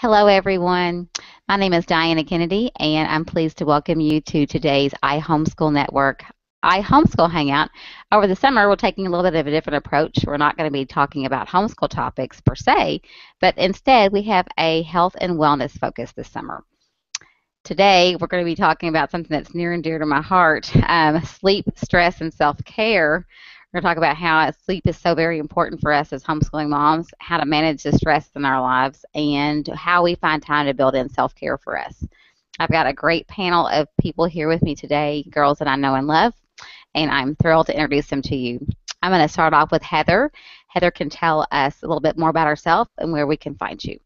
Hello, everyone. My name is Diana Kennedy, and I'm pleased to welcome you to today's iHomeschool Network iHomeschool Hangout. Over the summer, we're taking a little bit of a different approach. We're not going to be talking about homeschool topics per se, but instead we have a health and wellness focus this summer. Today, we're going to be talking about something that's near and dear to my heart, sleep, stress, and self-care. We're going to talk about how sleep is so very important for us as homeschooling moms, how to manage the stress in our lives, and how we find time to build in self-care for us. I've got a great panel of people here with me today, girls that I know and love, and I'm thrilled to introduce them to you. I'm going to start off with Heather. Heather can tell us a little bit more about herself and where we can find you.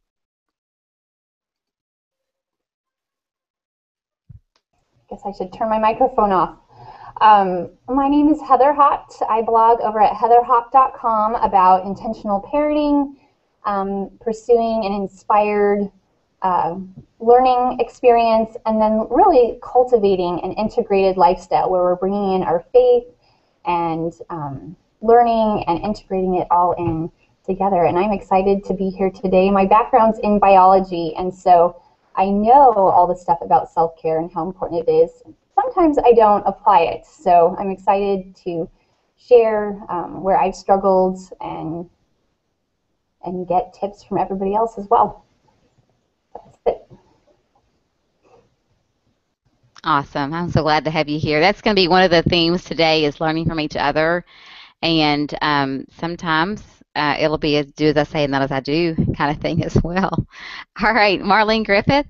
I guess I should turn my microphone off. My name is Heather Haupt. I blog over at heatherhaupt.com about intentional parenting, pursuing an inspired learning experience, and then really cultivating an integrated lifestyle where we're bringing in our faith and learning and integrating it all in together. And I'm excited to be here today. My background's in biology, and so I know all the stuff about self-care and how important it is. Sometimes I don't apply it, so I'm excited to share where I've struggled and get tips from everybody else as well. That's it. Awesome. I'm so glad to have you here. That's going to be one of the themes today is learning from each other. And sometimes it'll be as do as I say and not as I do kind of thing as well. All right, Marlene Griffith.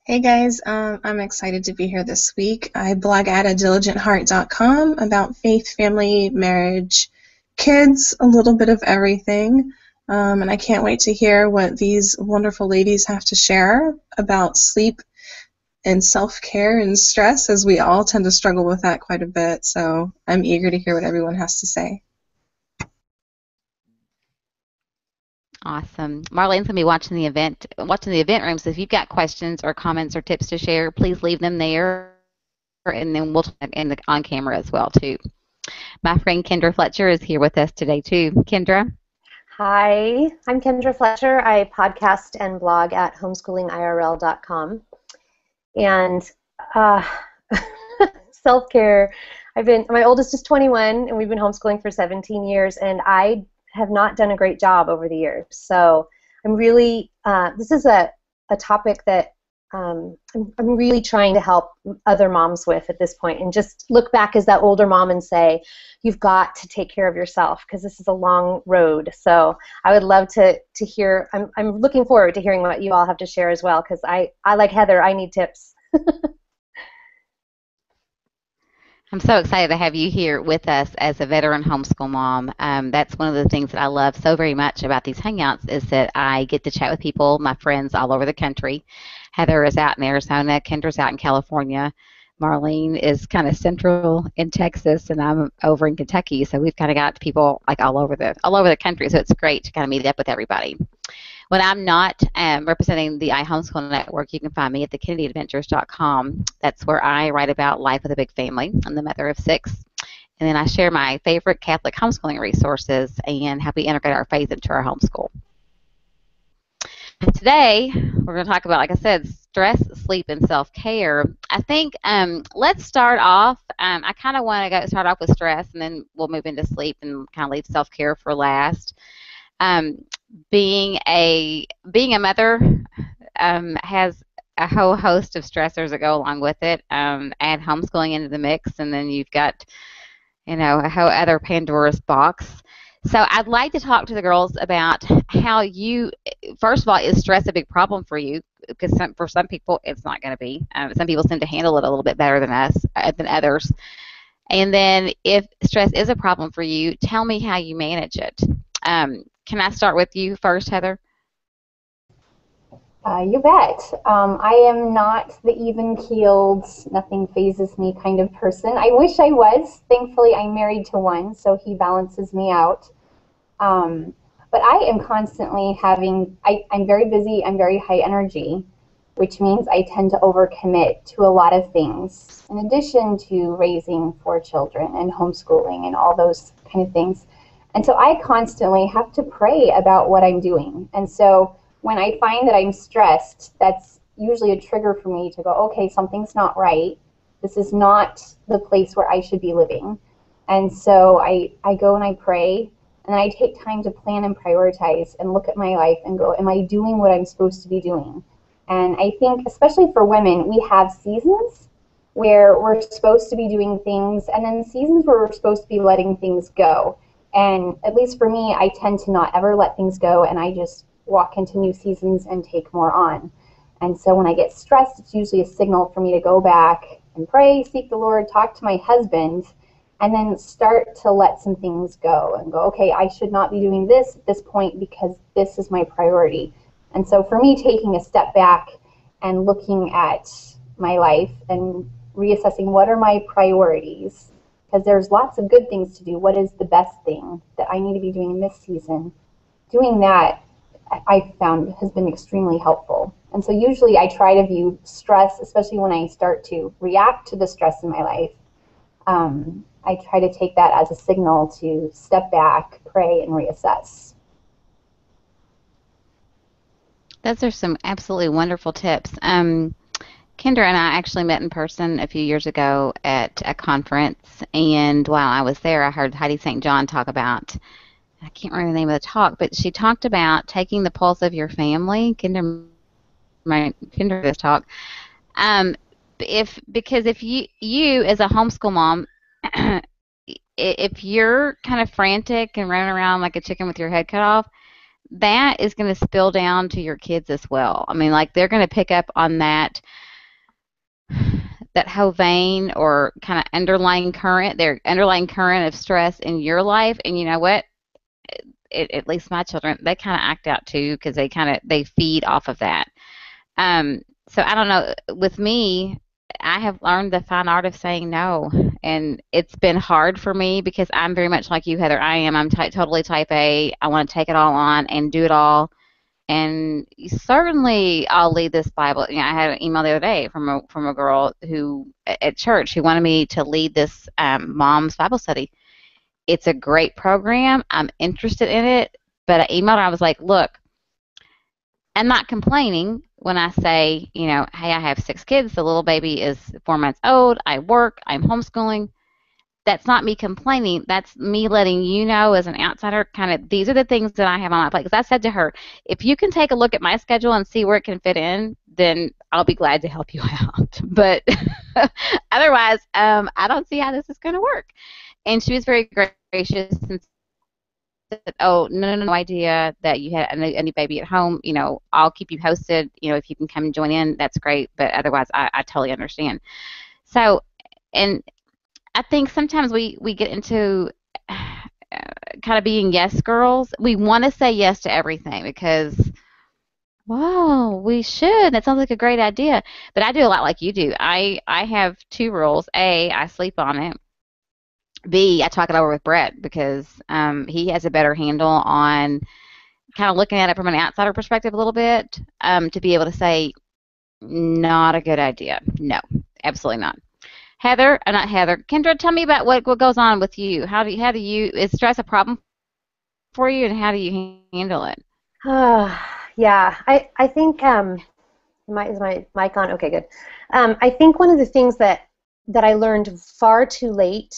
Hey guys, I'm excited to be here this week. I blog at adiligent.heart.com about faith, family, marriage, kids, a little bit of everything. And I can't wait to hear what these wonderful ladies have to share about sleep and self-care and stress, as we all tend to struggle with that quite a bit. So I'm eager to hear what everyone has to say. Awesome. Marlene's going to be watching the event room, so if you've got questions or comments or tips to share, please leave them there, and then we'll talk on camera as well, too. My friend Kendra Fletcher is here with us today, too. Kendra? Hi, I'm Kendra Fletcher. I podcast and blog at homeschoolingirl.com. And self-care, my oldest is 21, and we've been homeschooling for 17 years, and I have not done a great job over the years. So I'm really, this is a topic that I'm really trying to help other moms with at this point, and just look back as that older mom and say, you've got to take care of yourself, because this is a long road. So I would love to hear, I'm looking forward to hearing what you all have to share as well, because I like Heather, I need tips. I'm so excited to have you here with us as a veteran homeschool mom. That's one of the things that I love so very much about these Hangouts is that I get to chat with people, my friends all over the country. Heather is out in Arizona, Kendra's out in California, Marlene is kind of central in Texas, and I'm over in Kentucky. So we've kind of got people like all over the country. So it's great to kind of meet up with everybody. When I'm not representing the iHomeschool Network, you can find me at thekennedyadventures.com. That's where I write about life with a big family. I'm the mother of 6. And then I share my favorite Catholic homeschooling resources and how we integrate our faith into our homeschool. Today, we're going to talk about, like I said, stress, sleep, and self-care. I think let's start off. I kind of want to start off with stress, and then we'll move into sleep and kind of leave self-care for last. Being a mother has a whole host of stressors that go along with it. Add homeschooling into the mix, and then you've got, a whole other Pandora's box. So I'd like to talk to the girls about how first of all, is stress a big problem for you? Because for some people, it's not going to be. Some people seem to handle it a little bit better than others. And then if stress is a problem for you, tell me how you manage it. Can I start with you first, Heather? You bet. I am not the even-keeled, nothing phases me kind of person. I wish I was. Thankfully, I'm married to one, so he balances me out. But I am constantly I'm very busy, I'm very high energy, which means I tend to overcommit to a lot of things, in addition to raising 4 children and homeschooling and all those kind of things. And so I constantly have to pray about what I'm doing. And so when I find that I'm stressed, that's usually a trigger for me to go, okay, something's not right. This is not the place where I should be living. And so I go and I pray, and then I take time to plan and prioritize and look at my life and go, am I doing what I'm supposed to be doing? And I think, especially for women, we have seasons where we're supposed to be doing things, and then seasons where we're supposed to be letting things go. And at least for me, I tend to not ever let things go, and I just walk into new seasons and take more on. And so when I get stressed, it's usually a signal for me to go back and pray, seek the Lord, talk to my husband, and then start to let some things go and go, okay, I should not be doing this at this point because this is my priority. And so for me, taking a step back and looking at my life and reassessing what are my priorities, because there's lots of good things to do. What is the best thing that I need to be doing in this season? Doing that, I found, has been extremely helpful. And so usually I try to view stress, especially when I start to react to the stress in my life, I try to take that as a signal to step back, pray, and reassess. Those are some absolutely wonderful tips. Kendra and I actually met in person a few years ago at a conference, and while I was there, I heard Heidi St. John talk about, I can't remember the name of the talk, but she talked about taking the pulse of your family. Kendra this talk. Because if you as a homeschool mom, if you're kind of frantic and running around like a chicken with your head cut off, that is going to spill down to your kids as well. I mean, like, they're going to pick up on that whole vein or kind of underlying current, their underlying current of stress in your life. And you know what? At least my children, they kind of act out too, because they feed off of that. So I don't know. With me, I have learned the fine art of saying no, and it's been hard for me because I'm very much like you, Heather. I'm totally type A. I want to take it all on and do it all. And certainly, I'll lead this Bible. You know, I had an email the other day from a girl who at church who wanted me to lead this mom's Bible study. It's a great program. I'm interested in it, but I emailed her. I was like, look, I'm not complaining when I say, you know, hey, I have 6 kids. The little baby is 4 months old. I work. I'm homeschooling. That's not me complaining. That's me letting you know as an outsider, kind of, these are the things that I have on my plate. Because I said to her, if you can take a look at my schedule and see where it can fit in, then I'll be glad to help you out. But otherwise, I don't see how this is going to work. And she was very gracious and said, oh, no idea that you had a new baby at home. You know, I'll keep you posted. You know, if you can come and join in, that's great. But otherwise, I totally understand. So, and I think sometimes we get into kind of being yes girls. We want to say yes to everything because, wow, we should. That sounds like a great idea. But I do a lot like you do. I have 2 rules. A, I sleep on it. B, I talk it over with Brett because he has a better handle on kind of looking at it from an outsider perspective a little bit, to be able to say, not a good idea. No, absolutely not. Not Heather. Kendra, tell me about what goes on with you. How do you, is stress a problem for you, and how do you handle it? Yeah, I think, is my mic on? Okay, good. I think one of the things that I learned far too late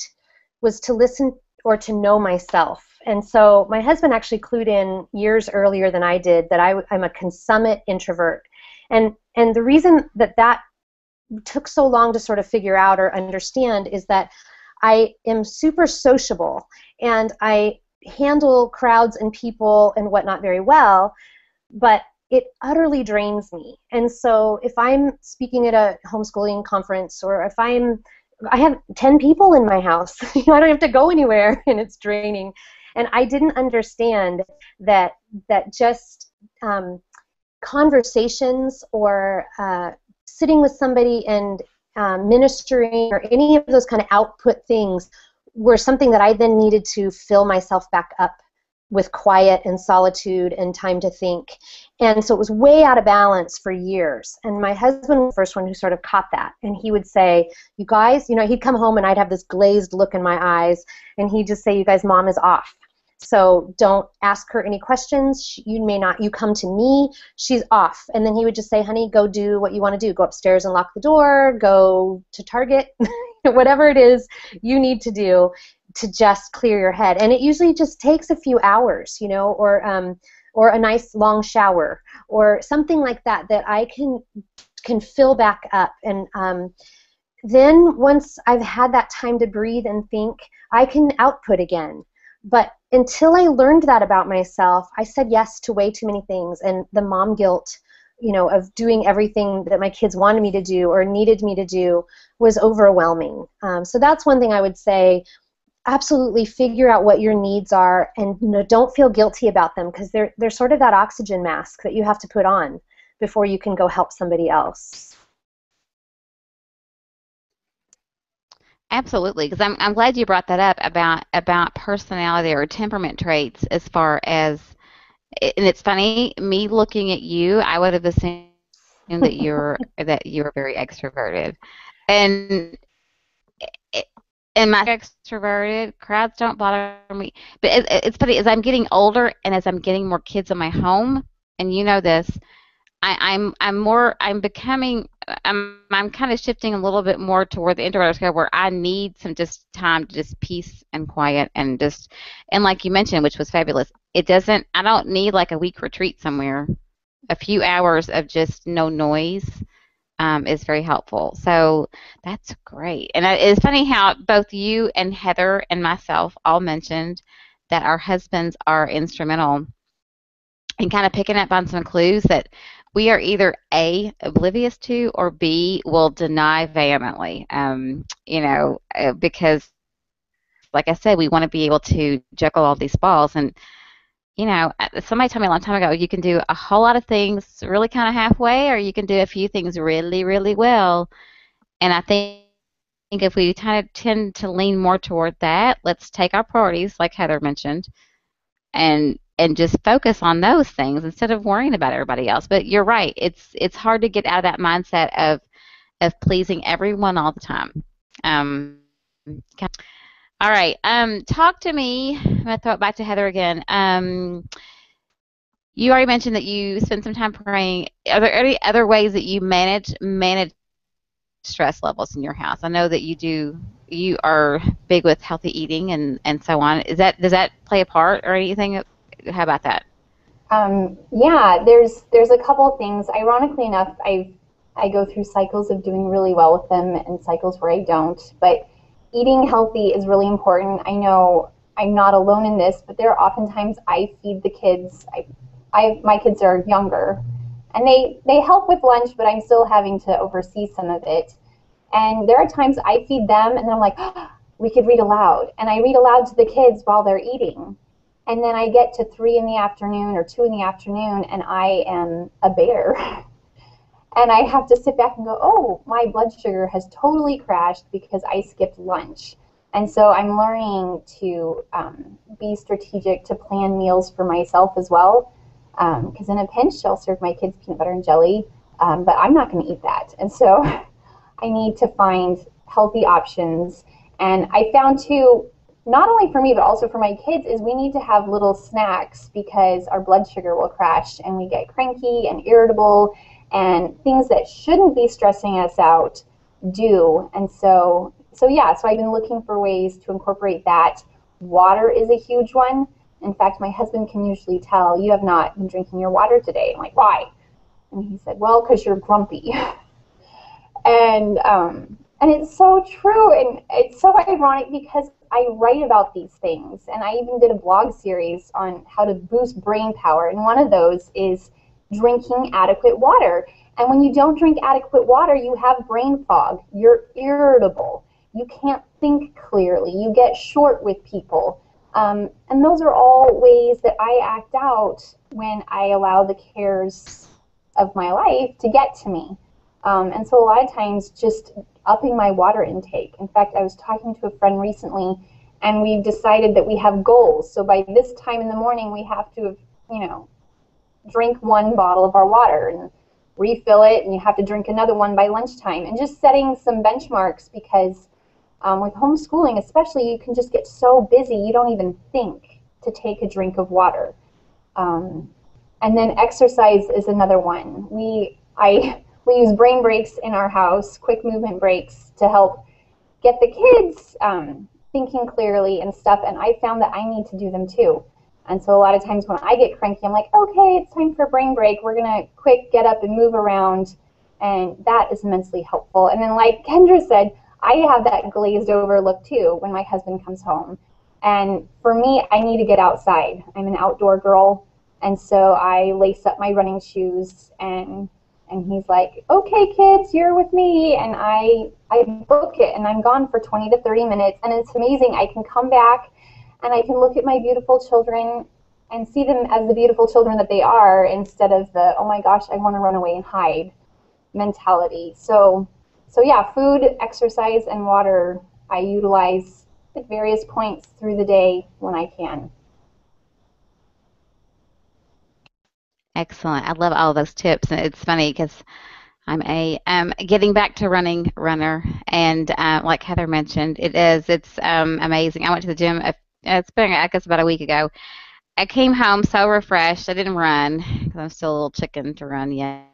was to listen or to know myself. And so my husband actually clued in years earlier than I did that I'm a consummate introvert. And the reason that took so long to sort of figure out or understand is that I am super sociable and I handle crowds and people and whatnot very well, but it utterly drains me. And so if I'm speaking at a homeschooling conference, or if I have 10 people in my house, I don't have to go anywhere, and it's draining. And I didn't understand that just conversations or sitting with somebody and ministering or any of those kind of output things were something that I then needed to fill myself back up with quiet and solitude and time to think. And so it was way out of balance for years. And my husband was the first one who sort of caught that. And he would say, you guys, you know, he'd come home and I'd have this glazed look in my eyes, and he'd just say, you guys, Mom is off. So don't ask her any questions. You come to me, she's off. And then he would just say, honey, go do what you want to do. Go upstairs and lock the door, go to Target, whatever it is you need to do to just clear your head. And it usually just takes a few hours, or a nice long shower or something like that I can fill back up. And then once I've had that time to breathe and think, I can output again. But until I learned that about myself, I said yes to way too many things, and the mom guilt, of doing everything that my kids wanted me to do or needed me to do was overwhelming. So that's one thing I would say. Absolutely figure out what your needs are, and don't feel guilty about them, because they're sort of that oxygen mask that you have to put on before you can go help somebody else. Absolutely, because I'm glad you brought that up about personality or temperament traits as far as, and it's funny, me looking at you, I would have assumed that you're very extroverted, and and my extroverted crowds don't bother me. But it's funny, as I'm getting older and as I'm getting more kids in my home, and you know this, I'm becoming I'm kind of shifting a little bit more toward the introverted scale, where I need some just time to just peace and quiet and like you mentioned, which was fabulous. I don't need like a week retreat somewhere. A few hours of just no noise is very helpful. So that's great. And it's funny how both you and Heather and myself all mentioned that our husbands are instrumental in kind of picking up on some clues that we are either A, oblivious to, or B, will deny vehemently. Because, like I said, we want to be able to juggle all these balls. And, somebody told me a long time ago, you can do a whole lot of things really kind of halfway, or you can do a few things really, really well. And I think if we kind of tend to lean more toward that, let's take our priorities, like Heather mentioned, and just focus on those things instead of worrying about everybody else. But you're right. It's hard to get out of that mindset of pleasing everyone all the time. All right. Talk to me. I'm going to throw it back to Heather again. You already mentioned that you spend some time praying. Are there any other ways that you manage stress levels in your house? I know that you are big with healthy eating and so on. Does that play a part or anything? How about that? Yeah, there's a couple of things. Ironically enough, I go through cycles of doing really well with them and cycles where I don't. But eating healthy is really important. I know I'm not alone in this, but there are oftentimes I feed the kids. My kids are younger, and they help with lunch, but I'm still having to oversee some of it. And there are times I feed them, and then I'm like, oh, we could read aloud. And I read aloud to the kids while they're eating. And then I get to 3 in the afternoon or 2 in the afternoon, and I am a bear. And I have to sit back and go, oh, my blood sugar has totally crashed because I skipped lunch. And so I'm learning to be strategic, to plan meals for myself as well. Because in a pinch, I'll serve my kids peanut butter and jelly, but I'm not going to eat that. And so I need to find healthy options. And I found too, not only for me, but also for my kids, is we need to have little snacks because our blood sugar will crash and we get cranky and irritable, and things that shouldn't be stressing us out do. And so I've been looking for ways to incorporate that. Water is a huge one. In fact, my husband can usually tell, you have not been drinking your water today. I'm like, why? And he said, well, because you're grumpy. And it's so true, and it's so ironic because I write about these things, and I even did a blog series on how to boost brain power, and one of those is drinking adequate water. And when you don't drink adequate water, you have brain fog. You're irritable. You can't think clearly. You get short with people. And those are all ways that I act out when I allow the cares of my life to get to me. And so a lot of times just upping my water intake. In fact, I was talking to a friend recently, and we decided that we have goals. So by this time in the morning, we have to, drink 1 bottle of our water and refill it, and you have to drink another one by lunchtime. And just setting some benchmarks, because with homeschooling especially, you can just get so busy you don't even think. to take a drink of water. And then exercise is another one. We use brain breaks in our house, quick movement breaks, to help get the kids thinking clearly and stuff. And I found that I need to do them too. And so a lot of times when I get cranky, I'm like, okay, it's time for a brain break. We're going to quick get up and move around. And that is immensely helpful. And then like Kendra said, I have that glazed over look too when my husband comes home. And for me, I need to get outside. I'm an outdoor girl. And so I lace up my running shoes, and he's like, okay, kids, you're with me. And I book it, and I'm gone for 20 to 30 minutes. And it's amazing. I can come back, and I can look at my beautiful children and see them as the beautiful children that they are, instead of the, oh my gosh, I want to run away and hide mentality. So yeah, food, exercise, and water I utilize at various points through the day when I can. Excellent. I love all those tips. And it's funny because I'm a getting back to runner, and like Heather mentioned, it's amazing. I went to the gym. It's been, I guess, about a week ago. I came home so refreshed. I didn't run because I'm still a little chicken to run yet,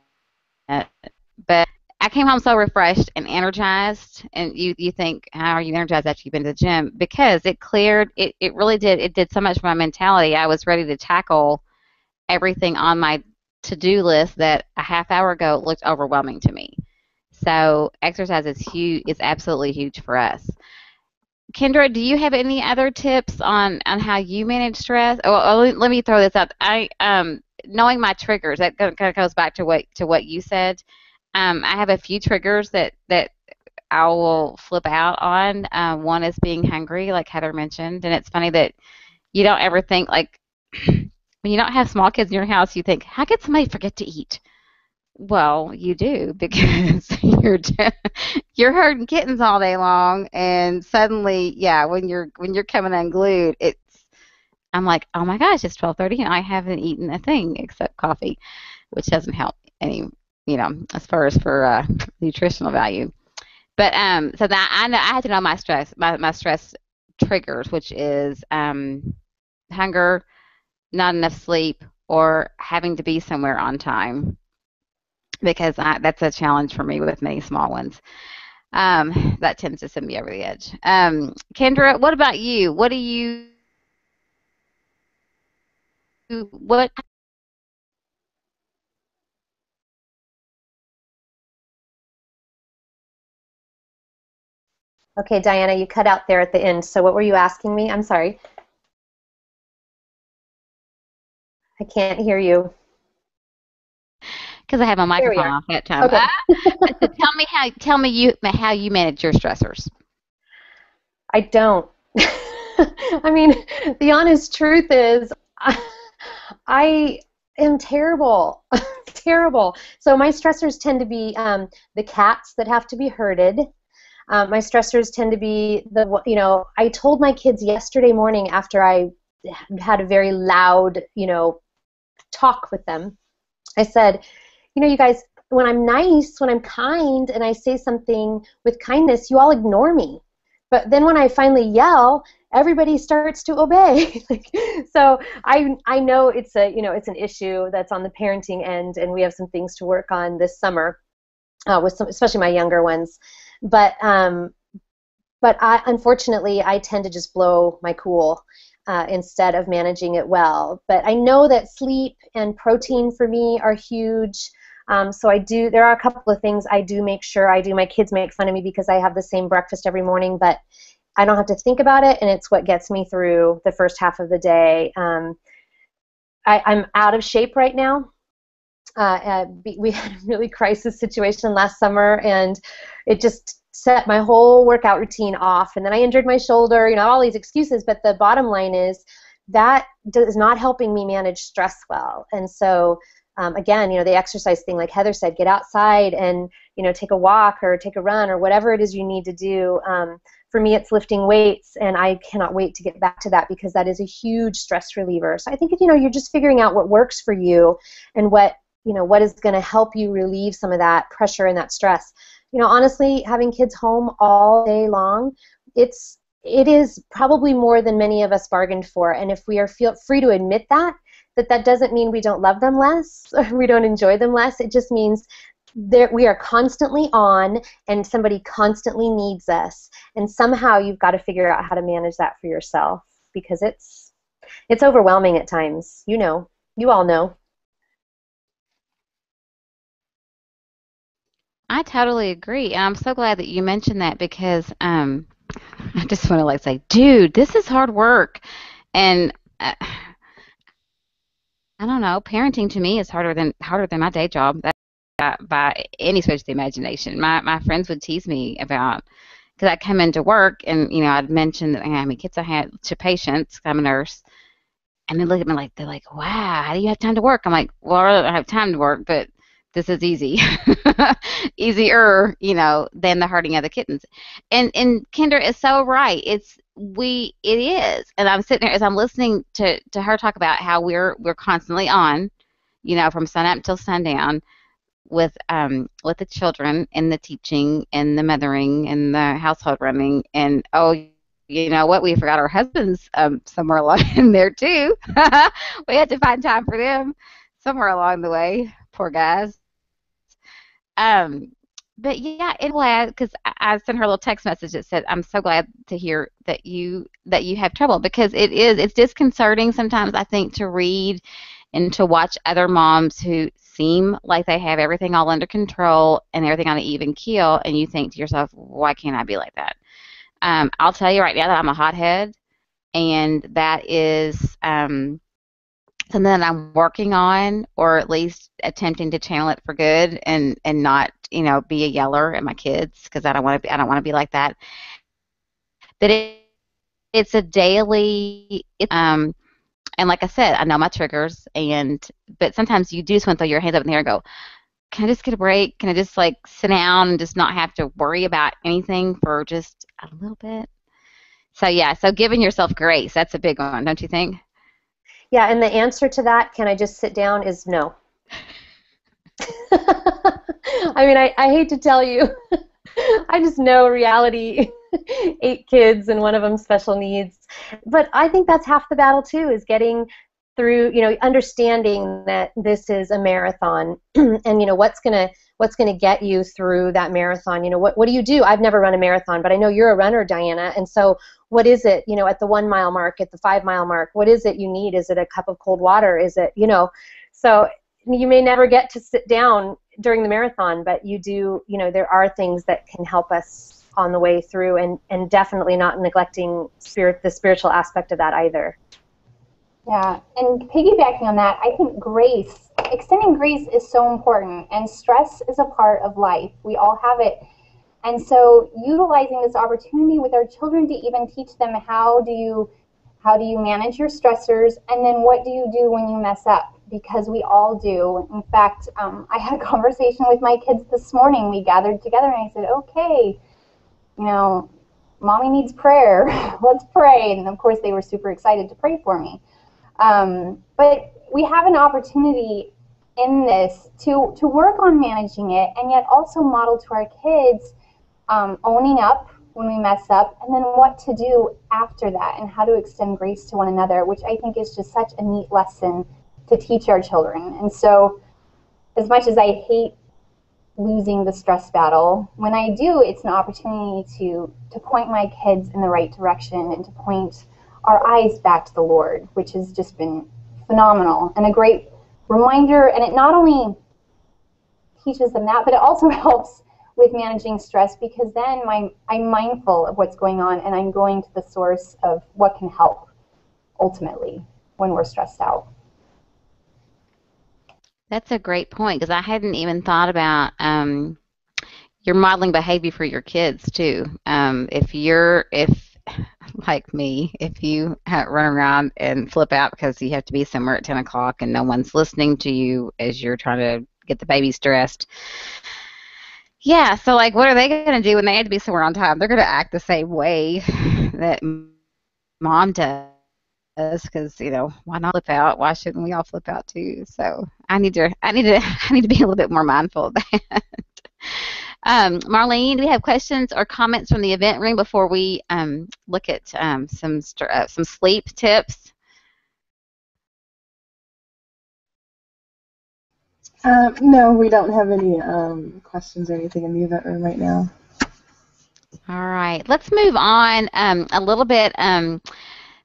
but I came home so refreshed and energized. And you think, how are you energized after you've been to the gym? Because it cleared. It really did. It did so much for my mentality. I was ready to tackle everything on my to-do list that a half hour ago looked overwhelming to me. So exercise is huge. It's absolutely huge for us. Kendra, do you have any other tips on how you manage stress? Oh, let me throw this out. Knowing my triggers, that kind of goes back to what you said. I have a few triggers that I will flip out on. One is being hungry, like Heather mentioned, and it's funny that you don't ever think, like, when you don't have small kids in your house, you think, how could somebody forget to eat? Well, you do, because you're herding kittens all day long, and suddenly, yeah, when you're coming unglued, I'm like, oh my gosh, it's 12:30 and I haven't eaten a thing except coffee, which doesn't help any, as far as for nutritional value. But so that I know I had to know my stress triggers, which is hunger, not enough sleep, or having to be somewhere on time, because that's a challenge for me with many small ones. That tends to send me over the edge. Kendra, what about you? What? Okay, Diana, you cut out there at the end. So what were you asking me? I'm sorry. I can't hear you. Because I have my There we microphone are. off that time. Okay. So tell me how you manage your stressors. I don't. I mean, the honest truth is, I am terrible. Terrible. So my stressors tend to be the cats that have to be herded. My stressors tend to be I told my kids yesterday morning after I had a very loud, talk with them. I said, you guys, when I'm nice, when I'm kind, and I say something with kindness, you all ignore me. But then when I finally yell, everybody starts to obey. So I know it's it's an issue that's on the parenting end, and we have some things to work on this summer with especially my younger ones. But unfortunately, I tend to just blow my cool instead of managing it well. But I know that sleep and protein for me are huge. So there are a couple of things I do make sure I do. My kids make fun of me because I have the same breakfast every morning, but I don't have to think about it, and it's what gets me through the first half of the day. I'm out of shape right now. We had a really crisis situation last summer, and it just set my whole workout routine off. And then I injured my shoulder, all these excuses. But the bottom line is that is not helping me manage stress well. And so, again, the exercise thing, like Heather said, get outside and, take a walk or take a run or whatever it is you need to do. For me, it's lifting weights, and I cannot wait to get back to that because that is a huge stress reliever. So I think, you're just figuring out what works for you and what is going to help you relieve some of that pressure and that stress. Honestly, having kids home all day long, it's it is probably more than many of us bargained for. And if we are feel free to admit that, that doesn't mean we don't love them less or we don't enjoy them less. It just means we are constantly on and somebody constantly needs us. And somehow you've got to figure out how to manage that for yourself, because it's overwhelming at times. You know, you all know. I totally agree, and I'm so glad that you mentioned that because I just want to like say, dude, this is hard work, and I don't know, parenting to me is harder than my day job. That by any stretch of the imagination. My friends would tease me about because I come into work and I'd mention that how many kids I had to patients. 'Cause I'm a nurse, and they look at me like they're like, "Wow, how do you have time to work?" I'm like, "Well, I don't have time to work, but this is easy, easier, than the hurting of the kittens." And Kendra is so right. It is, and I'm sitting there as I'm listening to her talk about how we're constantly on, from sun up till sundown with the children and the teaching and the mothering and the household running and you know what, we forgot our husbands somewhere along in there too. We had to find time for them somewhere along the way, poor guys. um but yeah, and glad because I sent her a little text message that said I'm so glad to hear that you have trouble, because it's disconcerting sometimes, I think, to read and to watch other moms who seem like they have everything all under control and everything on an even keel, and you think to yourself, why can't I be like that? I'll tell you right now that I'm a hothead, and that is something that I'm working on, or at least attempting to channel it for good, and not be a yeller at my kids, because I don't want to be like that. But it's a daily. And like I said, I know my triggers, but sometimes you do just want to throw your hands up in the air and go, can I just get a break? Can I just like sit down and just not have to worry about anything for just a little bit? So yeah, so giving yourself grace, that's a big one, don't you think? Yeah, and the answer to that, can I just sit down, is no. I mean, I hate to tell you, I just know reality. 8 kids and one of them special needs. But I think that's half the battle too, is getting through, understanding that this is a marathon, and what's gonna get you through that marathon. What do you do? I've never run a marathon, but I know you're a runner, Diana. And so what is it, at the 1 mile mark, at the 5 mile mark, what is it you need? Is it a cup of cold water? Is it, so you may never get to sit down during the marathon, but you do, there are things that can help us on the way through, and definitely not neglecting the spiritual aspect of that either. Yeah, and piggybacking on that, I think extending grace is so important, and stress is a part of life. We all have it. And so utilizing this opportunity with our children to even teach them how do you manage your stressors, and then what do you do when you mess up? Because we all do. In fact, I had a conversation with my kids this morning. We gathered together and I said, okay, mommy needs prayer. Let's pray. And of course they were super excited to pray for me. But we have an opportunity in this to work on managing it, and yet also model to our kids owning up when we mess up, and then what to do after that, and how to extend grace to one another, which I think is just such a neat lesson to teach our children. And so as much as I hate losing the stress battle, when I do, it's an opportunity to point my kids in the right direction and to point our eyes back to the Lord, which has just been phenomenal and a great reminder. And it not only teaches them that, but it also helps with managing stress, because then I'm mindful of what's going on, and I'm going to the source of what can help ultimately when we're stressed out. That's a great point, because I hadn't even thought about your modeling behavior for your kids too. If like me, if you run around and flip out because you have to be somewhere at 10 o'clock and no one's listening to you as you're trying to get the babies dressed. Yeah, so like what are they going to do when they have to be somewhere on time? They're going to act the same way that mom does, because why not flip out? Why shouldn't we all flip out too? So I need to be a little bit more mindful of that. Marlene, do we have questions or comments from the event room before we look at some sleep tips? No, we don't have any questions or anything in the event room right now. All right, let's move on a little bit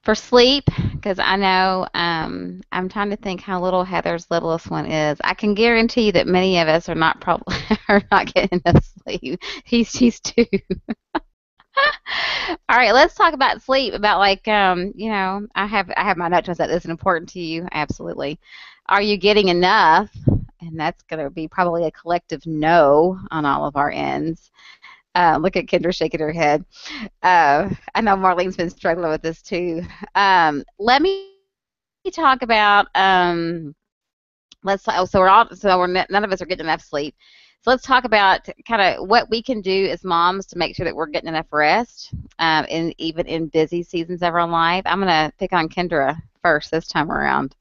for sleep, because I know I'm trying to think how little Heather's littlest one is. I can guarantee you that many of us are not probably are not getting enough sleep. She's 2. All right, let's talk about sleep. About like I have my notes that is important to you. Absolutely. Are you getting enough? And that's going to be probably a collective no on all of our ends. Look at Kendra shaking her head. I know Marlene's been struggling with this too. Let me talk about none of us are getting enough sleep. So let's talk about kind of what we can do as moms to make sure that we're getting enough rest, even in busy seasons of our life. I'm gonna pick on Kendra first this time around.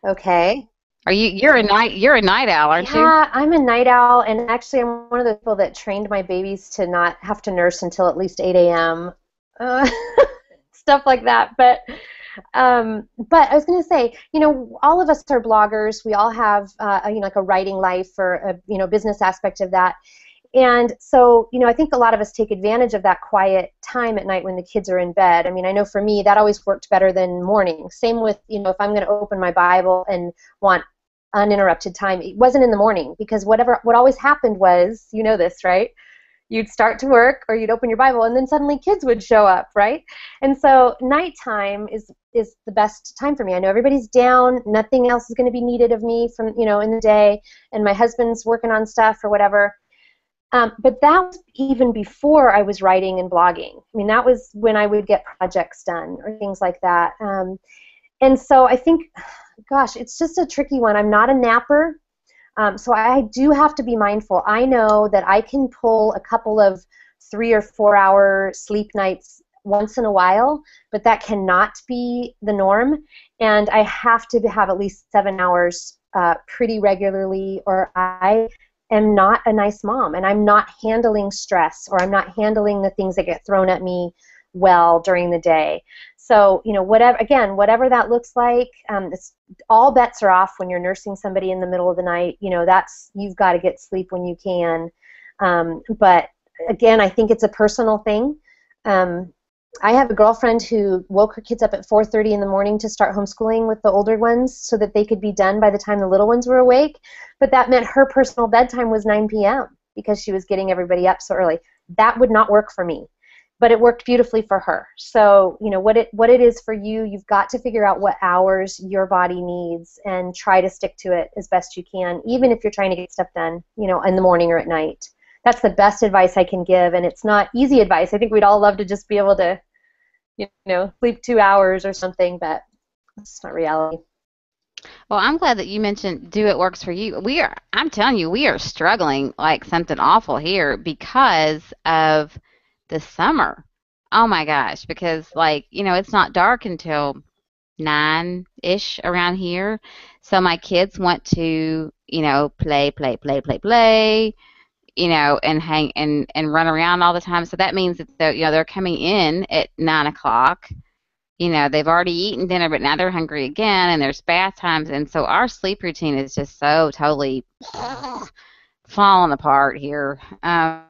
Okay. You're a night owl, aren't you? Yeah, I'm a night owl, and actually I'm one of the people that trained my babies to not have to nurse until at least 8 a.m. Stuff like that. But I was going to say, all of us are bloggers. We all have, like a writing life or a, business aspect of that. And so, I think a lot of us take advantage of that quiet time at night when the kids are in bed. I mean, I know for me, that always worked better than morning. Same with, if I'm going to open my Bible and want uninterrupted time, it wasn't in the morning, because what always happened was, this, right? You'd start to work or you'd open your Bible and then suddenly kids would show up, right? And so nighttime is the best time for me. I know everybody's down, nothing else is going to be needed of me from, in the day, and my husband's working on stuff or whatever. But that was even before I was writing and blogging. I mean, that was when I would get projects done or things like that. And so I think, gosh, it's just a tricky one. I'm not a napper. So I do have to be mindful. I know that I can pull a couple of 3 or 4 hour sleep nights once in a while, but that cannot be the norm. And I have to have at least 7 hours pretty regularly, or I am not a nice mom, and I'm not handling stress, or I'm not handling the things that get thrown at me well during the day. So, whatever that looks like, all bets are off when you're nursing somebody in the middle of the night. You've got to get sleep when you can. But again, I think it's a personal thing. I have a girlfriend who woke her kids up at 4:30 in the morning to start homeschooling with the older ones so that they could be done by the time the little ones were awake. But that meant her personal bedtime was 9 p.m. because she was getting everybody up so early. That would not work for me. But it worked beautifully for her. So, what it is for you, you've got to figure out what hours your body needs and try to stick to it as best you can, even if you're trying to get stuff done, in the morning or at night. That's the best advice I can give, and it's not easy advice. I think we'd all love to just be able to, sleep 2 hours or something, but it's not reality. Well, I'm glad that you mentioned Do It Works for You. I'm telling you, we are struggling like something awful here because of the summer. Oh my gosh, because it's not dark until 9-ish around here. So my kids want to, play, and hang and run around all the time. So that means that they're coming in at 9 o'clock. They've already eaten dinner, but now they're hungry again, and there's bath times, and so our sleep routine is just so totally falling apart here. I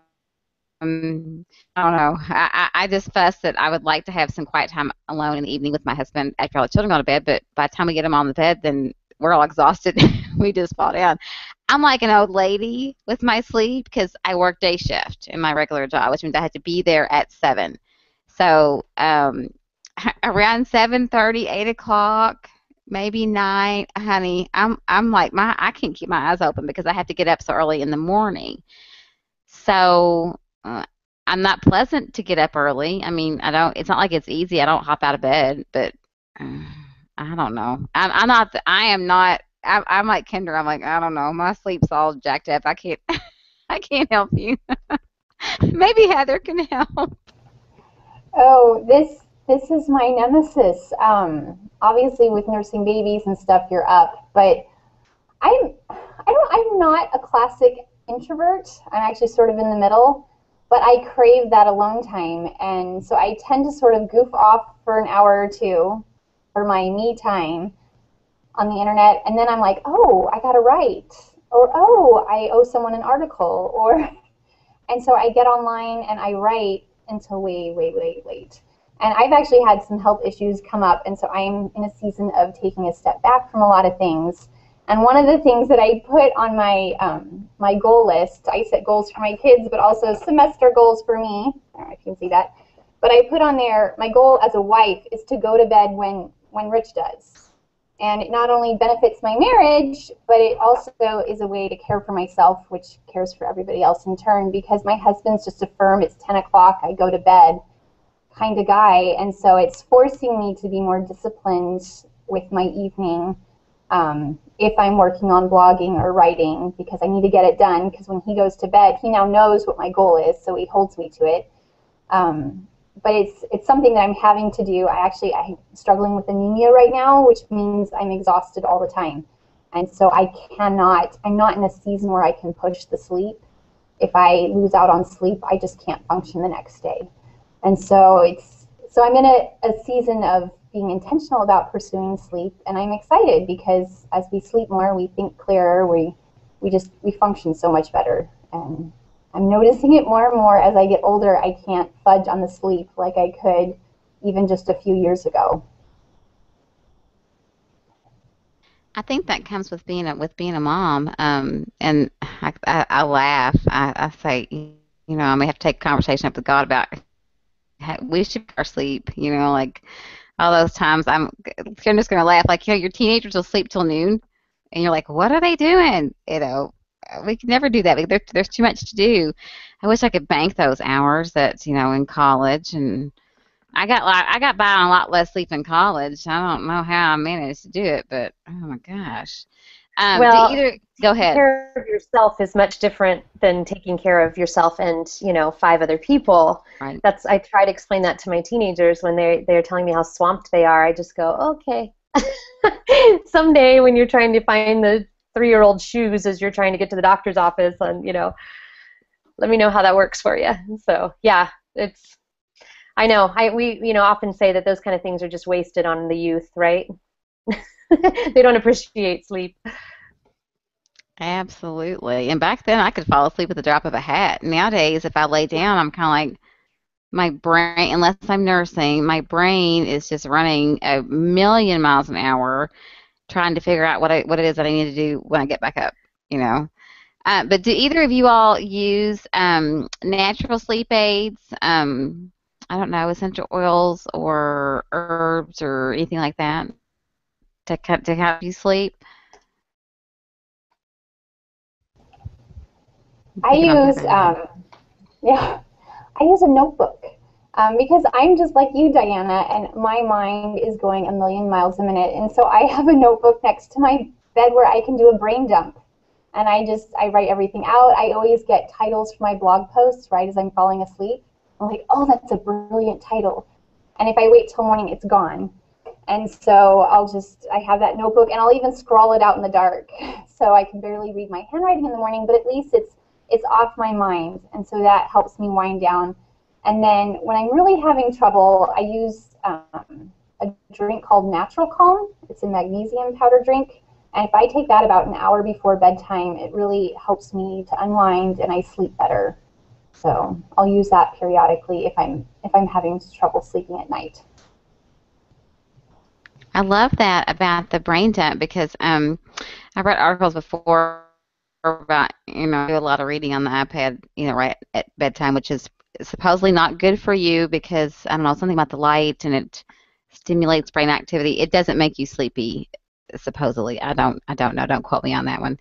don't know. I just fuss that I would like to have some quiet time alone in the evening with my husband after all the children go to bed, but by the time we get them on the bed, then we're all exhausted. We just fall down. I'm like an old lady with my sleep because I work day shift in my regular job, which means I have to be there at 7. So around 7:30, 8 o'clock, maybe 9, honey, I'm like I can't keep my eyes open because I have to get up so early in the morning. So I'm not pleasant to get up early. I mean, it's not like it's easy. I don't hop out of bed, but I don't know. I'm not. I am not. I'm like Kendra. I'm like, I don't know. My sleep's all jacked up. I can't. I can't help you. Maybe Heather can help. Oh, this is my nemesis. Obviously, with nursing babies and stuff, you're up, but I'm not a classic introvert. I'm actually sort of in the middle, but I crave that alone time. And so I tend to sort of goof off for an hour or two for my me time on the internet. And then I'm like, oh, I got to write. Or, oh, I owe someone an article. Or, and so I get online and I write until way, way, way late. And I've actually had some health issues come up, and so I'm in a season of taking a step back from a lot of things. And one of the things that I put on my my goal list, I set goals for my kids, but also semester goals for me. I don't know if you can see that. But I put on there, my goal as a wife is to go to bed when Rich does. And it not only benefits my marriage, but it also is a way to care for myself, which cares for everybody else in turn, because my husband's just a firm, it's 10 o'clock, I go to bed kind of guy, and so it's forcing me to be more disciplined with my evening if I'm working on blogging or writing, because I need to get it done, because when he goes to bed, he now knows what my goal is, so he holds me to it. But it's something that I'm having to do. I'm struggling with anemia right now, which means I'm exhausted all the time. And so I'm not in a season where I can push the sleep. If I lose out on sleep, I just can't function the next day. And so I'm in a season of being intentional about pursuing sleep, and I'm excited because as we sleep more, we think clearer, we function so much better. And I'm noticing it more and more as I get older. I can't fudge on the sleep like I could even just a few years ago. I think that comes with being a mom. And I laugh. I say, I may have to take a conversation up with God about we should our sleep, like all those times I'm just gonna laugh, like, your teenagers will sleep till noon and you're like, what are they doing? We can never do that. Like, there's too much to do. I wish I could bank those hours that, in college, and I got by on a lot less sleep in college. I don't know how I managed to do it, but oh my gosh. Well, Go taking ahead. care of yourself is much different than taking care of yourself and 5 other people. Right. I try to explain that to my teenagers when they're telling me how swamped they are. I just go, okay. Someday when you're trying to find the 3-year-old shoes as you're trying to get to the doctor's office, and let me know how that works for you. So yeah, I know we often say that those kind of things are just wasted on the youth, right? They don't appreciate sleep. Absolutely. And back then I could fall asleep with the drop of a hat. Nowadays, if I lay down, I'm kind of like, my brain, unless I'm nursing, my brain is just running a million miles an hour trying to figure out what it is that I need to do when I get back up, But do either of you all use natural sleep aids? I don't know, essential oils or herbs or anything like that to help you sleep? I use a notebook because I'm just like you, Diana, and my mind is going a million miles a minute. And so I have a notebook next to my bed where I can do a brain dump. And I write everything out. I always get titles for my blog posts right as I'm falling asleep. I'm like, oh, that's a brilliant title. And if I wait till morning, it's gone. And so I have that notebook, and I'll even scrawl it out in the dark. So I can barely read my handwriting in the morning, but at least it's off my mind, and so that helps me wind down. And then when I'm really having trouble, I use a drink called Natural Calm. It's a magnesium powder drink, and if I take that about an hour before bedtime, it really helps me to unwind and I sleep better. So I'll use that periodically if I'm having trouble sleeping at night. I love that about the brain dump because I've read articles before about, do a lot of reading on the iPad, right at bedtime, which is supposedly not good for you because, I don't know, something about the light and it stimulates brain activity. It doesn't make you sleepy, supposedly. I don't know. Don't quote me on that one.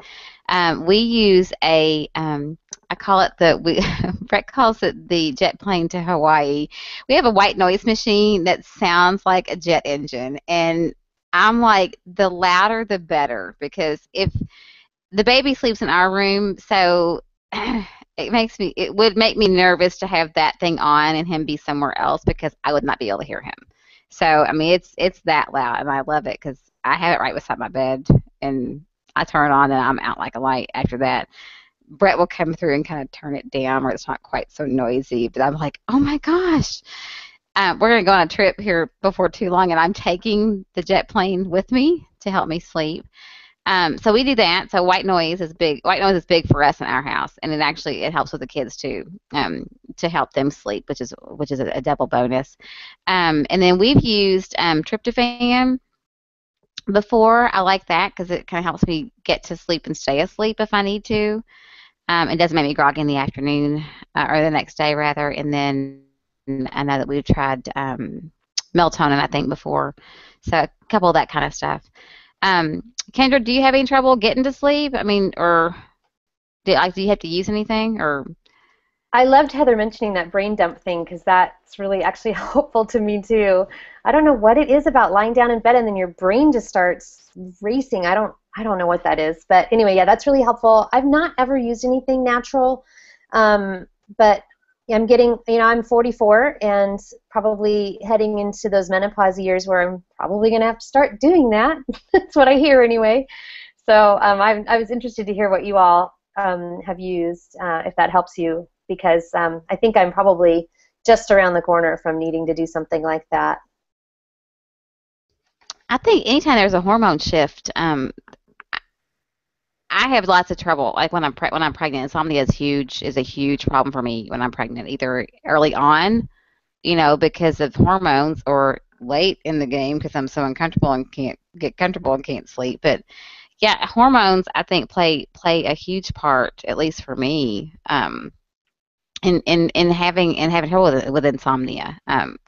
We use I call it Brett calls it the jet plane to Hawaii. We have a white noise machine that sounds like a jet engine, and I'm like, the louder the better, because if the baby sleeps in our room, so it would make me nervous to have that thing on and him be somewhere else because I would not be able to hear him. So I mean, it's that loud, and I love it because I have it right beside my bed, and I turn it on and I'm out like a light after that. Brett will come through and kind of turn it down where it's not quite so noisy. But I'm like, oh my gosh, we're going to go on a trip here before too long, and I'm taking the jet plane with me to help me sleep. So we do that. So white noise is big. White noise is big for us in our house, and it helps with the kids too, to help them sleep, which is a double bonus. And then we've used tryptophan before. I like that because it kind of helps me get to sleep and stay asleep if I need to. It doesn't make me groggy in the afternoon or the next day rather. And then I know that we've tried melatonin, I think, before. So a couple of that kind of stuff. Kendra, do you have any trouble getting to sleep? I mean, or do you have to use anything? Or I loved Heather mentioning that brain dump thing because that's really actually helpful to me too. I don't know what it is about lying down in bed and then your brain just starts racing. I don't know what that is, but anyway, yeah, that's really helpful. I've not ever used anything natural, but I'm getting, I'm 44 and probably heading into those menopause years where I'm probably going to have to start doing that. That's what I hear anyway. So I was interested to hear what you all have used, if that helps you, because I think I'm probably just around the corner from needing to do something like that. I think anytime there's a hormone shift, I have lots of trouble. Like when I'm pregnant, insomnia is a huge problem for me when I'm pregnant, either early on, because of hormones, or late in the game because I'm so uncomfortable and can't get comfortable and can't sleep. But yeah, hormones I think play a huge part, at least for me, in having trouble with insomnia.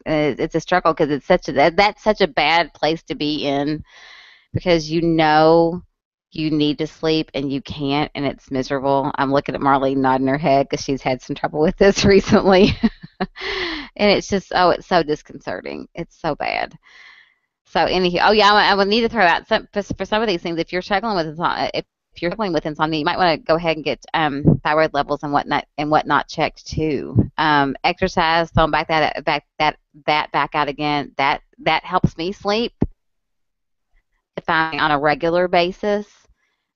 It's a struggle because that's such a bad place to be in, because you need to sleep and you can't, and it's miserable. I'm looking at Marlene nodding her head because she's had some trouble with this recently. And it's just, it's so disconcerting. It's so bad. So anyhow, oh yeah, I would need to throw out for some of these things. If you're struggling with insomnia, you might want to go ahead and get thyroid levels and whatnot checked too. Exercise, throwing that back out again. That helps me sleep. If I'm on a regular basis,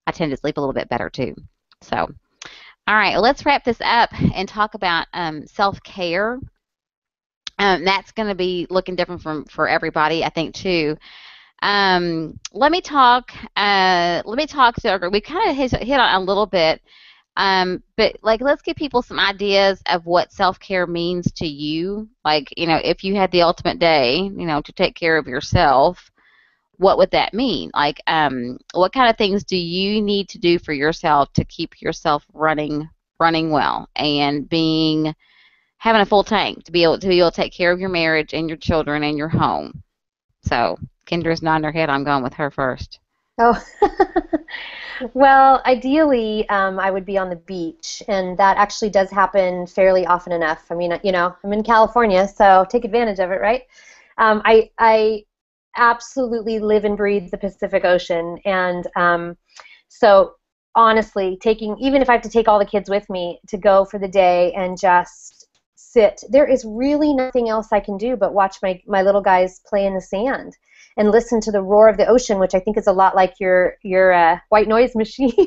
I tend to sleep a little bit better too. So, all right, let's wrap this up and talk about self-care. That's going to be looking different for everybody, I think, too. Let me talk to our group. We kind of hit on a little bit, but like, let's give people some ideas of what self-care means to you. Like, if you had the ultimate day, to take care of yourself, what would that mean? Like, what kind of things do you need to do for yourself to keep yourself running well and having a full tank to be able to take care of your marriage and your children and your home? So Kendra's nodding her head. I'm going with her first. Oh, well, ideally, I would be on the beach, and that actually does happen fairly often enough. I mean, I'm in California, so take advantage of it, right? I absolutely live and breathe the Pacific Ocean, and so honestly, even if I have to take all the kids with me to go for the day and just sit, there is really nothing else I can do but watch my little guys play in the sand and listen to the roar of the ocean, which I think is a lot like your white noise machine.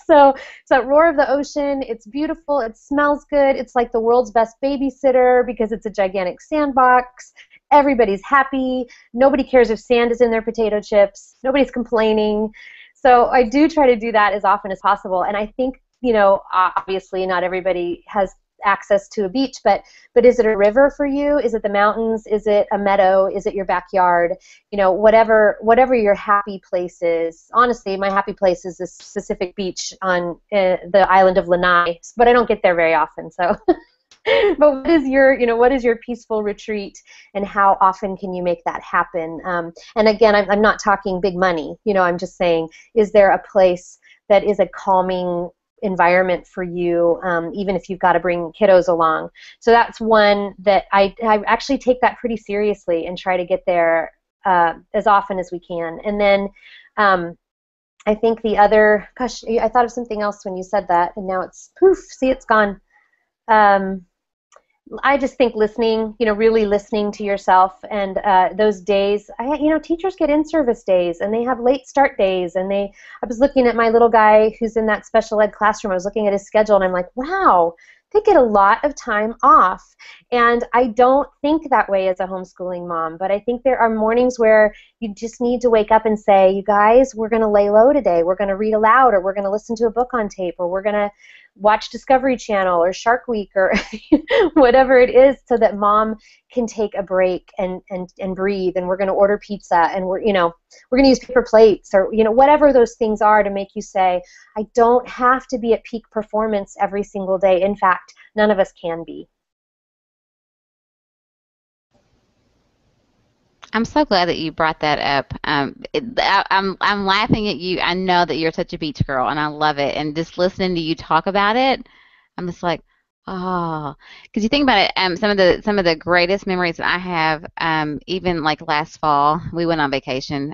So it's that roar of the ocean. It's beautiful. It smells good. It's like the world's best babysitter because it's a gigantic sandbox. Everybody's happy. Nobody cares if sand is in their potato chips. Nobody's complaining. So I do try to do that as often as possible. And I think, obviously not everybody has access to a beach, but is it a river for you? Is it the mountains? Is it a meadow? Is it your backyard? Whatever your happy place is. Honestly, my happy place is this specific beach on the island of Lanai, but I don't get there very often. So, but what is your peaceful retreat, and how often can you make that happen? And again, I'm not talking big money. I'm just saying, is there a place that is a calming environment for you, even if you've got to bring kiddos along? So that's one that I actually take that pretty seriously and try to get there as often as we can. And then I think the other, gosh, I thought of something else when you said that, and now it's poof, see, it's gone. I just think listening, really listening to yourself, and those days, teachers get in-service days, and they have late start days, and I was looking at my little guy who's in that special ed classroom. I was looking at his schedule, and I'm like, wow, they get a lot of time off. And I don't think that way as a homeschooling mom, but I think there are mornings where you just need to wake up and say, you guys, we're going to lay low today. We're going to read aloud, or we're going to listen to a book on tape, or we're going to watch Discovery Channel or Shark Week or whatever it is, so that mom can take a break and breathe, and we're going to order pizza, and we're going to use paper plates, or whatever those things are to make you say, I don't have to be at peak performance every single day. In fact, none of us can be. I'm so glad that you brought that up. I'm laughing at you. I know that you're such a beach girl, and I love it. And just listening to you talk about it, I'm just like, oh, because you think about it. Some of the greatest memories that I have, even like last fall, we went on vacation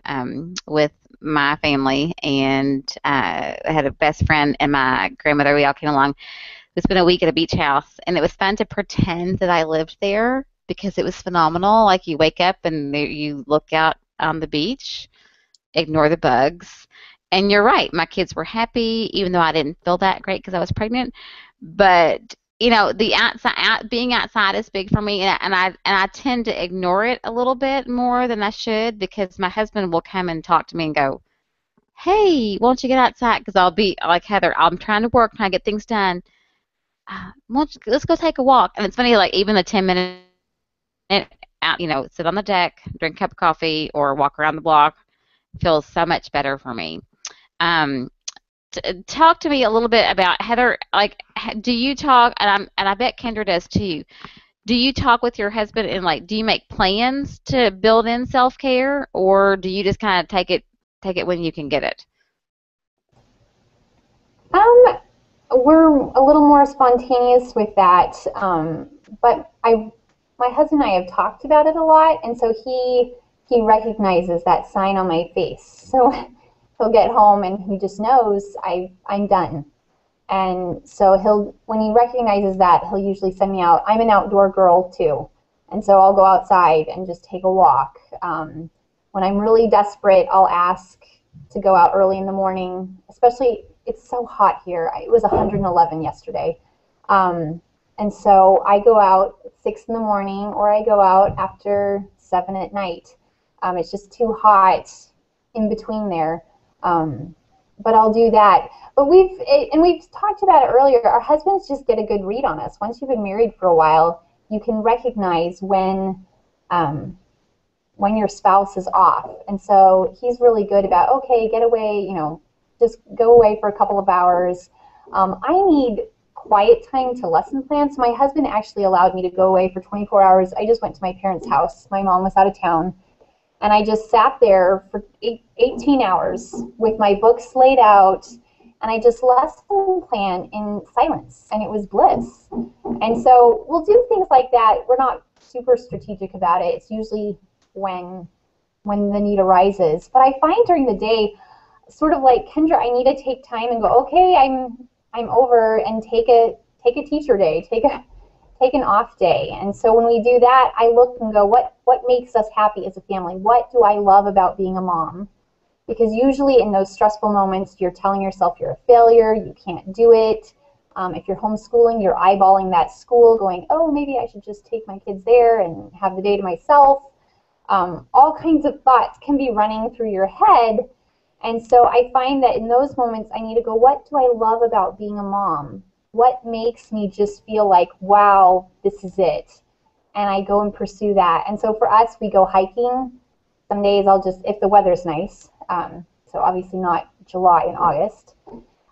with my family, and I had a best friend and my grandmother. We all came along. We spent a week at a beach house, and it was fun to pretend that I lived there, because it was phenomenal. Like, you wake up and you look out on the beach, ignore the bugs, and you're right. My kids were happy, even though I didn't feel that great because I was pregnant. But the outside, being outside is big for me, and I tend to ignore it a little bit more than I should, because my husband will come and talk to me and go, "Hey, won't you get outside?" Because I'll be like, "Heather, I'm trying to work, trying to get things done. Let's go take a walk." And it's funny, like even the 10 minutes out, sit on the deck, drink a cup of coffee, or walk around the block feels so much better for me. Um, Talk to me a little bit about, Heather. Like, do you talk? And I bet Kendra does too. Do you talk with your husband, and like, do you make plans to build in self-care, or do you just kind of take it when you can get it? We're a little more spontaneous with that, but my husband and I have talked about it a lot, and so he recognizes that sign on my face. So he'll get home and he just knows I'm done. And so when he recognizes that, he'll usually send me out. I'm an outdoor girl too, and so I'll go outside and just take a walk. When I'm really desperate, I'll ask to go out early in the morning, especially it's so hot here. It was 111 yesterday. And so I go out at 6 in the morning, or I go out after 7 at night. It's just too hot in between there. But I'll do that. But we've talked about it earlier. Our husbands just get a good read on us. Once you've been married for a while, you can recognize when your spouse is off. And so he's really good about, okay, get away, just go away for a couple of hours. I need quiet time to lesson plan. So my husband actually allowed me to go away for 24 hours. I just went to my parents' house. My mom was out of town. And I just sat there for 18 hours with my books laid out, and I just lesson plan in silence, and it was bliss. And so we'll do things like that. We're not super strategic about it. It's usually when the need arises. But I find during the day, sort of like Kendra, I need to take time and go, okay, I'm over, and take a teacher day, take an off day. And so when we do that, I look and go, what makes us happy as a family? What do I love about being a mom? Because usually in those stressful moments, you're telling yourself you're a failure, you can't do it. If you're homeschooling, you're eyeballing that school, going, oh, maybe I should just take my kids there and have the day to myself. All kinds of thoughts can be running through your head. And so I find that in those moments, I need to go, what do I love about being a mom? What makes me just feel like, wow, this is it? And I go and pursue that. And so for us, we go hiking. Some days I'll just, if the weather's nice, so obviously not July and August.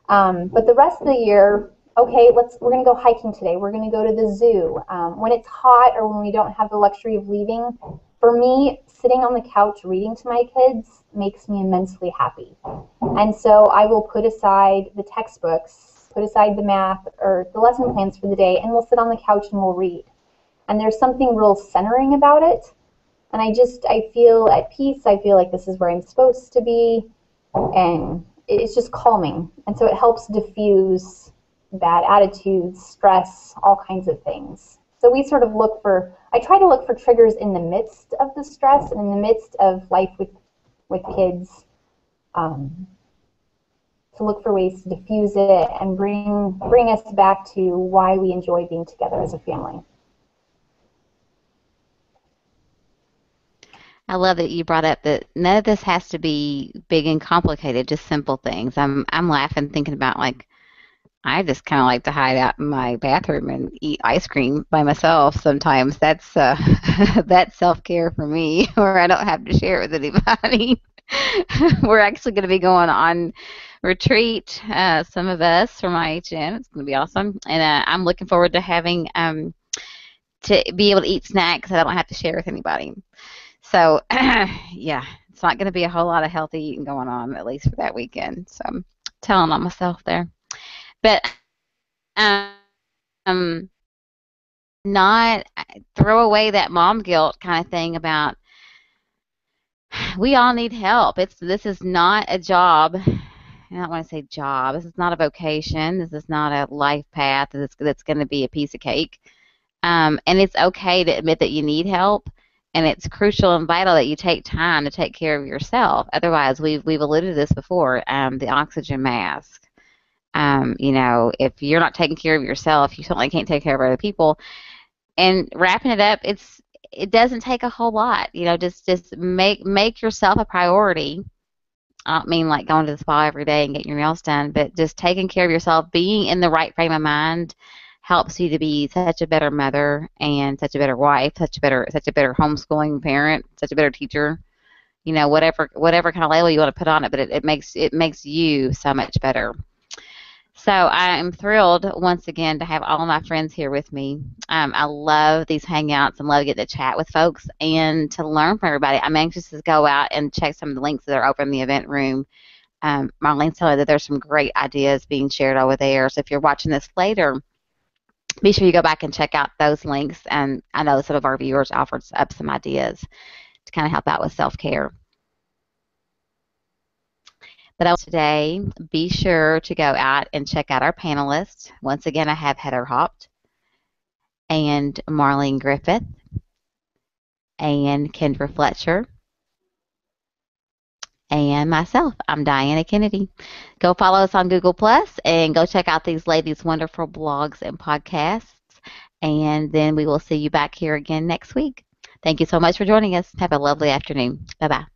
But the rest of the year, okay, we're going to go hiking today. We're going to go to the zoo. When it's hot or when we don't have the luxury of leaving, for me, sitting on the couch reading to my kids makes me immensely happy. And so I will put aside the textbooks, put aside the math or the lesson plans for the day, and we'll sit on the couch and we'll read. And there's something real centering about it. And I feel at peace. I feel like this is where I'm supposed to be. And it's just calming. And so it helps diffuse bad attitudes, stress, all kinds of things. So we sort of I try to look for triggers in the midst of the stress and in the midst of life with kids, to look for ways to diffuse it and bring us back to why we enjoy being together as a family. I love that you brought up that none of this has to be big and complicated, just simple things. I'm laughing thinking about, like, I just kind of like to hide out in my bathroom and eat ice cream by myself sometimes. That's that's self-care for me, where I don't have to share it with anybody. We're actually going to be going on retreat, some of us from IHN. It's going to be awesome, and I'm looking forward to having to be able to eat snacks that I don't have to share with anybody. So, yeah, it's not going to be a whole lot of healthy eating going on, at least for that weekend. So I'm telling on myself there. But um, not throw away that mom guilt kind of thing about we all need help. This is not a job. I don't want to say job. This is not a vocation. This is not a life path that's going to be a piece of cake. And it's okay to admit that you need help, and it's crucial and vital that you take time to take care of yourself. Otherwise, we've alluded to this before. The oxygen mask. If you're not taking care of yourself, you certainly can't take care of other people. And wrapping it up, it doesn't take a whole lot. Just make yourself a priority. I don't mean like going to the spa every day and getting your nails done, but just taking care of yourself, being in the right frame of mind helps you to be such a better mother and such a better wife, such a better homeschooling parent, such a better teacher. Whatever kind of label you want to put on it, but it makes you so much better. So I am thrilled once again to have all of my friends here with me. I love these hangouts and love getting to chat with folks and to learn from everybody. I'm anxious to go out and check some of the links that are over in the event room. Marlene's telling me that there's some great ideas being shared over there. So if you're watching this later, be sure you go back and check out those links. And I know some of our viewers offered up some ideas to kind of help out with self-care. But today, be sure to go out and check out our panelists. Once again, I have Heather Haupt and Marlene Griffith and Kendra Fletcher and myself. I'm Diana Kennedy. Go follow us on Google Plus and go check out these ladies' wonderful blogs and podcasts. And then we will see you back here again next week. Thank you so much for joining us. Have a lovely afternoon. Bye-bye.